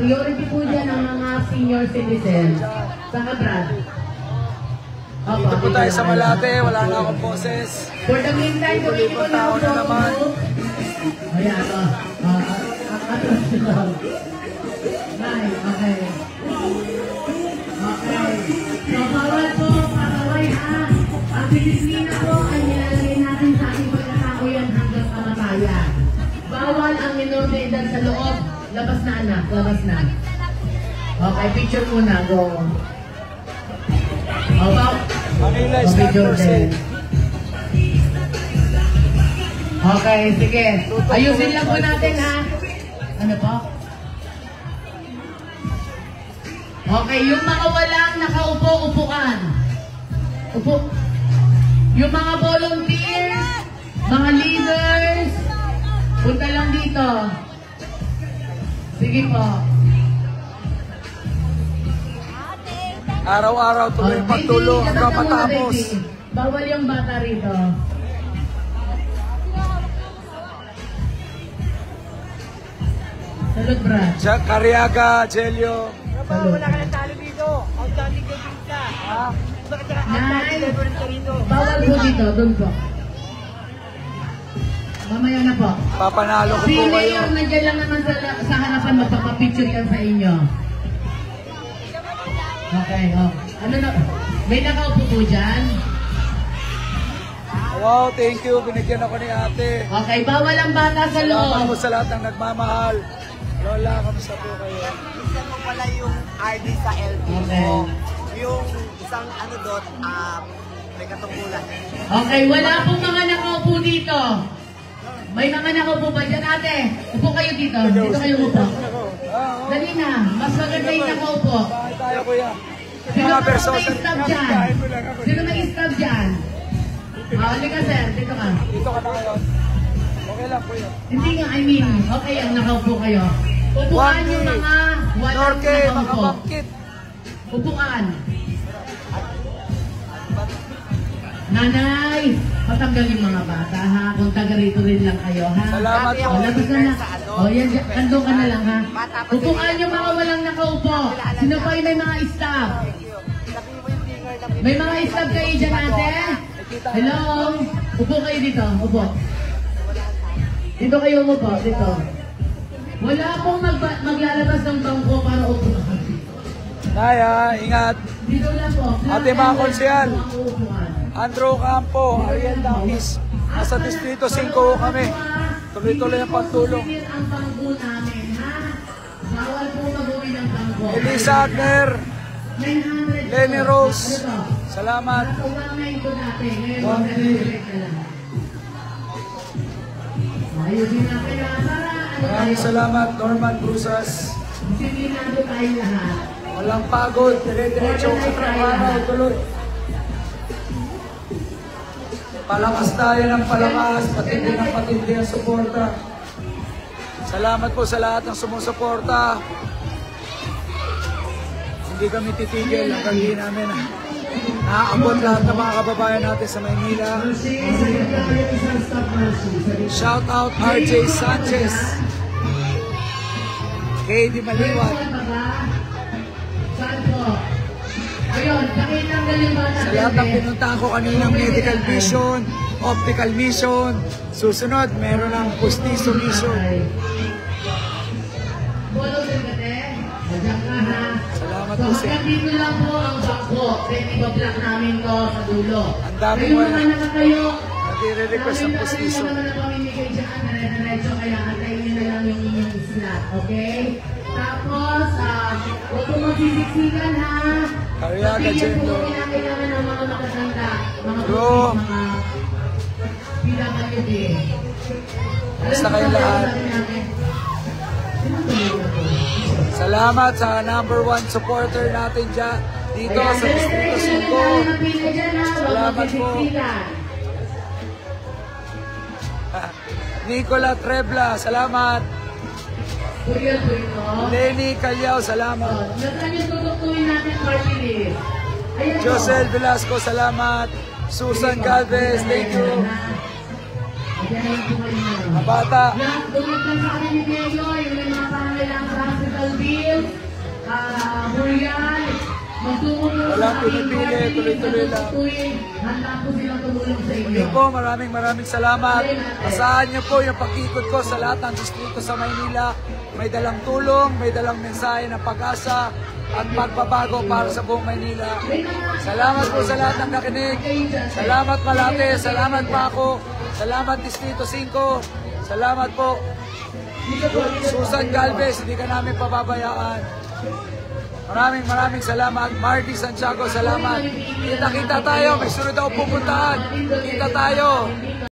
Priority po dyan ang mga senior citizens. Saka Brad. Dito po tayo sa Malate, wala na akong boses. For the meantime, gawin ko na na naman. Ayan, okay. Okay. So, bawal po, pakaway ha. Ang disiplina po ay nilalagay natin sa ating pagkakakuyan hanggang kamatayan. Bawal ang minor na edad sa loob. Labas na anak, labas na. Okay, picture muna, go. Manila is 10%. Okay, sige. Ayusin lang po natin ha. Ano po? Okay, yung mga walang nakaupo, upuan. Upo. Yung mga volunteers, mga leaders, punta lang dito. Sige po. Araw-araw tuloy pagtulong hanggang matapos. Bawal yung bata rito. Salud, Brad. Jack Cariaga, Jelio. Wala ka ng talo dito. Outstanding games ka. Bawal po dito, doon po. Mamaya na po. Papanalo ko Si po kayo. Mayor nandiyan lang naman sa harapan, magpapapicture yan sa inyo. Okay, oh. Ano na? May nakaupo po dyan? Wow, thank you. Binigyan ako ni ate. Okay, bawal ang bata sa Salamat po loob. sa lahat ng nagmamahal. Lola, kamusta po kayo? Isa mo pala yung RD sa LP mo. Okay. Yung isang ano doon, may katungkulan. Okay, wala pong mga nakaupo dito. May mga nakaupo ba dyan, ate? Upo kayo dito. Dito kayo upo. Dali na. Mas maganda yung nakaupo. Bakit tayo, kuya? Sino Mga may persona. stab dyan? Sino may stab dyan? Halika sir, dito ka. Dito ka na ngayon. Okay lang, kuya. Hindi nga, I mean, okay ang nakaupo kayo. Upuan yung mga walang Norke, nakaupo. makabangkit. Upuan. Nanay, patanggal yung mga bata ha. Kung taga rito rin lang kayo ha. Salamat po. O, labas na na. O, yan, andun ka na lang ha. Upuan yung mga walang nakaupo. Sino pa yung may mga staff? May mga staff kayo dyan ate? Hello? Upo kayo dito. Upo. Dito kayo umupo. Dito. Wala pong maglalabas ng bangko para upo. Naya, ingat. Dito lang po. Ate mga konsyal. Upuan. Andrew Campo, Ariel Daquis. Nasa Distrito 5 kami. Tuloy-tuloy ang pagtulong. Ang bangko namin, ha? Bawal po mag-uwi ng bangko. Elisa Agner, 900. Lenny Rose. Ano to? Salamat. Nasa 1.9 po natin. Ngayon, Bonnie. 1.9 na lang. Ayusin natin na para ano Maraming tayo. salamat, Norman Brusas. Disiplinado tayo lahat. Walang pagod, dire-diretso sa trabaho, tuloy. Palakas tayo ng palakas, patindi ng patindi ang suporta. Salamat po sa lahat ng sumusuporta. Hindi kami titigil hanggang hindi namin naaabot lahat ng mga kababayan natin sa Maynila. Shout out RJ Sanchez, KD Maliwat. Saan po? Ayun, pakitanggal yung bata. Sa lahat ng pinuntahan ko kaninang medical mission, optical mission, susunod meron ng pustiso mission. Follow din ka, te. Diyan ka, ha? Salamat So, po sa hanggang dito lang po ang bangko. Pwede ba-block namin to sa dulo. Ang dami Kayo mo naman nakakayo. nagre-request ng pustiso. Namin naman ang pamimigay dyan. Dire-diretso, kaya antayin nyo na lang yung inyong slot. Okay? Tapos, huwag po magsisiksikan, ha? Cariaga, Bigyan po Jendo. kailangan ng mga makatanda, mga Bro. mga PWD. Basta kayong lahat. Salamat sa number 1 supporter natin dyan, dito sa Distrito 5. Salamat po. Nicola Trebla, salamat. Lenny Calyao, salamat. Nasaan yung tututuin natin party list? Ayan po. Josel Velasco, salamat. Susan Galvez, thank you. Ayan na lang po kayo na. Mga bata, Lahat, donate lang sa akin ni Diego, yung may mga parang nangangailangan sa hospital bill, Burial, magtungo mo sa Walang aking pinipili, party, tuloy-tuloy sa lang. tutuin, handa po silang tumulong sa inyo. Muli po, maraming salamat. Asahan niyo po yung pag-ikot ko sa lahat ng distrito sa Maynila. May dalang tulong, may dalang mensahe ng pag-asa at pagbabago para sa buong Maynila. Salamat po sa lahat ng nakinig. Salamat Malate, salamat Paco, salamat Distrito 5, salamat po Susan Galvez, hindi ka namin pababayaan. Maraming salamat. Marty Santiago, salamat. Kita tayo, may sunod ako pupuntahan. Kita tayo.